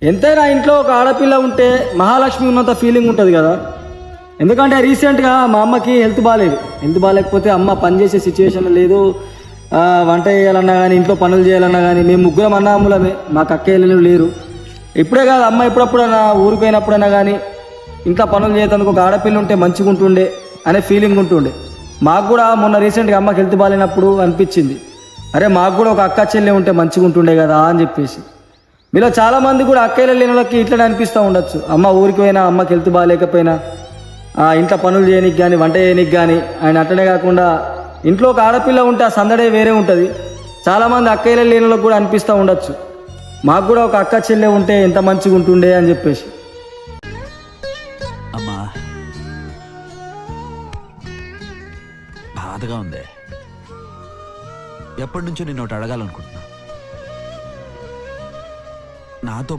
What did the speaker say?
ఎంతైనా ఇంట్లో ఒక ఆడపిల్ల ఉంటే మహాలక్ష్మి ఉన్నంత ఫీలింగ్ ఉంటుంది కదా. ఎందుకంటే రీసెంట్గా మా అమ్మకి హెల్త్ బాగాలేదు. హెల్త్ బాగాలేకపోతే అమ్మ పనిచేసే సిచ్యువేషన్ లేదు. వంట చేయాలన్నా కానీ ఇంట్లో పనులు చేయాలన్నా కానీ మేము ముగ్గురం అన్నదమ్ములమే, మాకు అక్కయ్యలు లేరు. ఇప్పుడే కాదు, అమ్మ ఎప్పుడప్పుడైనా ఊరికి పోయినప్పుడైనా కానీ ఇంట్లో పనులు చేయడానికి ఒక ఆడపిల్ల ఉంటే మంచిగా ఉంటుండే అనే ఫీలింగ్ ఉంటుండే. మాకు కూడా మొన్న రీసెంట్గా అమ్మకి హెల్త్ బాగాలేనప్పుడు అనిపించింది, అరే మాకు కూడా ఒక అక్క చెల్లె ఉంటే మంచిగా ఉంటుండే కదా అని చెప్పేసి. మీలో చాలామంది కూడా అక్కయ్యలు లేని వాళ్ళకి ఇట్లనే అనిపిస్తూ ఉండొచ్చు. అమ్మ ఊరికి పోయినా, అమ్మకి హెల్త్ బాగాలేకపోయినా ఇంట్లో పనులు చేయనికి కానీ వంట చేయనికి కానీ ఆయన అట్లనే కాకుండా ఇంట్లో ఒక ఆడపిల్ల ఉంటే ఆ సందడే వేరే ఉంటుంది. చాలామంది అక్కయ్యలు లేని వాళ్ళకి కూడా అనిపిస్తూ ఉండొచ్చు, మాకు కూడా ఒక అక్క చెల్లె ఉంటే ఎంత మంచిగా ఉంటుండే అని చెప్పేసి. అమ్మా బాధగా ఉందే. ఎప్పటి నుంచో నిన్ను ఒకటి అడగాలనుకుంటున్నా. నాతో